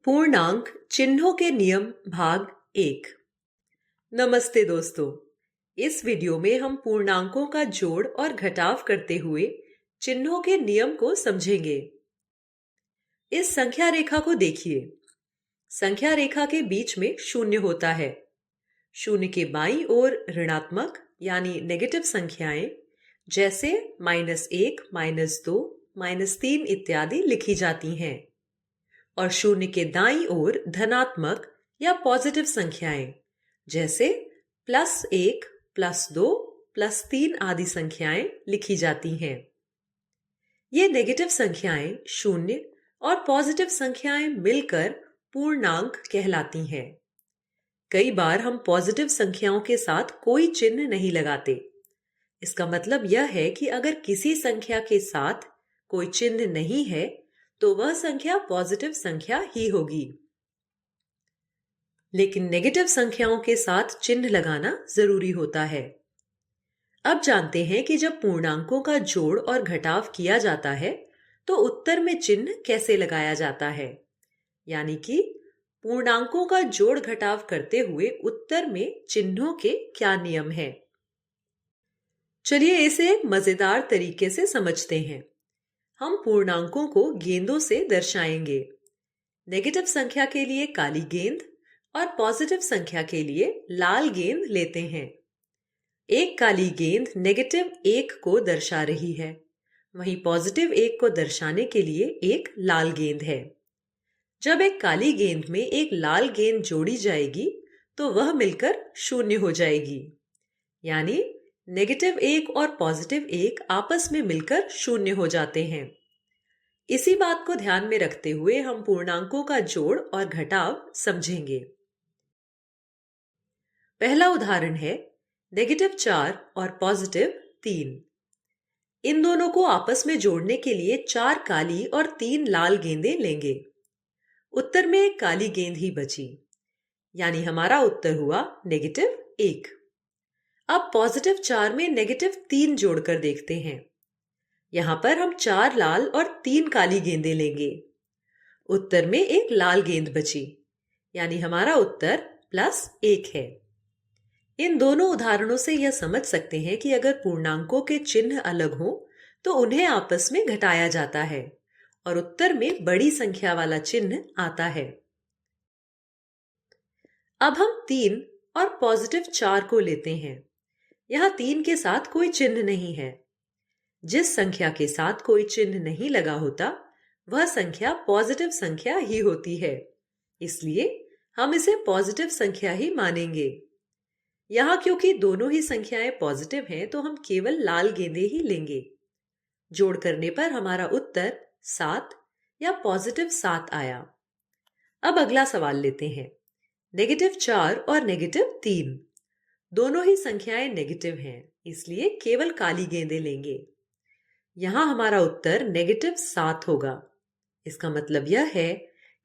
पूर्णांक चिन्हों के नियम भाग 1। नमस्ते दोस्तों, इस वीडियो में हम पूर्णांकों का जोड़ और घटाव करते हुए चिन्हों के नियम को समझेंगे। इस संख्या रेखा को देखिए। संख्या रेखा के बीच में शून्य होता है। शून्य के बाईं ओर ऋणात्मक यानी नेगेटिव संख्याएं जैसे -1, -2, -3 इत्यादि लिखी जाती हैं और शून्य के दाईं ओर धनात्मक या पॉजिटिव संख्याएं जैसे +1, +2, +3 आदि संख्याएं लिखी जाती हैं। ये नेगेटिव संख्याएं शून्य और पॉजिटिव संख्याएं मिलकर पूर्णांक कहलाती हैं। कई बार हम पॉजिटिव संख्याओं के साथ कोई चिन्ह नहीं लगाते। इसका मतलब यह है कि अगर किसी संख्या के साथ कोई चिन्ह नहीं है तो वह संख्या पॉजिटिव संख्या ही होगी। लेकिन नेगेटिव संख्याओं के साथ चिन्ह लगाना जरूरी होता है। अब जानते हैं कि जब पूर्णांकों का जोड़ और घटाव किया जाता है तो उत्तर में चिन्ह कैसे लगाया जाता है, यानी कि पूर्णांकों का जोड़ घटाव करते हुए उत्तर में चिन्हों के क्या नियम हैं। चलिए इसे एक मजेदार तरीके से समझते हैं। हम पूर्णांकों को गेंदों से दर्शाएंगे। नेगेटिव संख्या के लिए काली गेंद और पॉजिटिव संख्या के लिए लाल गेंद लेते हैं। एक काली गेंद -1 को दर्शा रही है, वहीं +1 को दर्शाने के लिए एक लाल गेंद है। जब एक काली गेंद में एक लाल गेंद जोड़ी जाएगी तो वह मिलकर शून्य हो जाएगी, यानी -1 और +1 आपस में मिलकर शून्य हो जाते हैं। इसी बात को ध्यान में रखते हुए हम पूर्णांकों का जोड़ और घटाव समझेंगे। पहला उदाहरण है -4 और +3। इन दोनों को आपस में जोड़ने के लिए 4 काली और 3 लाल गेंदें लेंगे। उत्तर में एक काली गेंद ही बची, यानी हमारा उत्तर हुआ -1। अब +4 में -3 जोड़कर देखते हैं। यहां पर हम 4 लाल और 3 काली गेंदें लेंगे। उत्तर में एक लाल गेंद बची, यानी हमारा उत्तर +1 है। इन दोनों उदाहरणों से यह समझ सकते हैं कि अगर पूर्णांकों के चिन्ह अलग हों तो उन्हें आपस में घटाया जाता है और उत्तर में बड़ी संख्या वाला चिन्ह आता है। अब हम 3 और +4 को लेते हैं। यहां 3 के साथ कोई चिन्ह नहीं है। जिस संख्या के साथ कोई चिन्ह नहीं लगा होता वह संख्या पॉजिटिव संख्या ही होती है, इसलिए हम इसे पॉजिटिव संख्या ही मानेंगे। यहां क्योंकि दोनों ही संख्याएं पॉजिटिव हैं तो हम केवल लाल गेंदें ही लेंगे। जोड़ करने पर हमारा उत्तर 7 या +7 आया। अब अगला सवाल लेते हैं। -4 और -3 दोनों ही संख्याएं नेगेटिव हैं, इसलिए केवल काली गेंदें लेंगे। यहां हमारा उत्तर -7 होगा। इसका मतलब यह है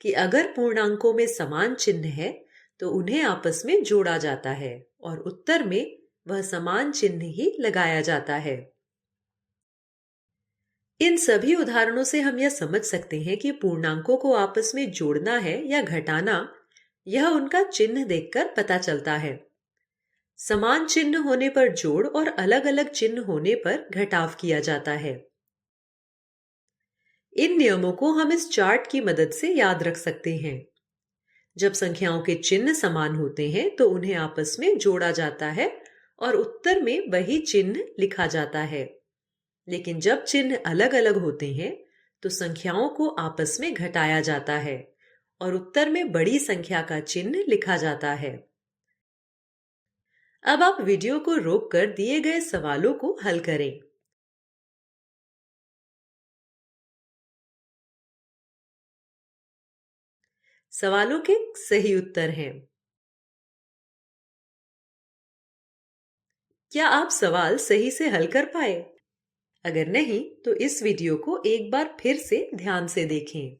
कि अगर पूर्णांकों में समान चिन्ह है तो उन्हें आपस में जोड़ा जाता है और उत्तर में वह समान चिन्ह ही लगाया जाता है। इन सभी उदाहरणों से हम यह समझ सकते हैं कि पूर्णांकों को आपस में जोड़ना है या घटाना, यह उनका चिन्ह देखकर पता चलता है। समान चिन्ह होने पर जोड़ और अलग अलग चिन्ह होने पर घटाव किया जाता है। इन नियमों को हम इस चार्ट की मदद से याद रख सकते हैं। जब संख्याओं के चिन्ह समान होते हैं तो उन्हें आपस में जोड़ा जाता है और उत्तर में वही चिन्ह लिखा जाता है। लेकिन जब चिन्ह अलग अलग होते हैं तो संख्याओं को आपस में घटाया जाता है और उत्तर में बड़ी संख्या का चिन्ह लिखा जाता है। अब आप वीडियो को रोककर दिए गए सवालों को हल करें। सवालों के सही उत्तर हैं। क्या आप सवाल सही से हल कर पाए? अगर नहीं तो इस वीडियो को एक बार फिर से ध्यान से देखें।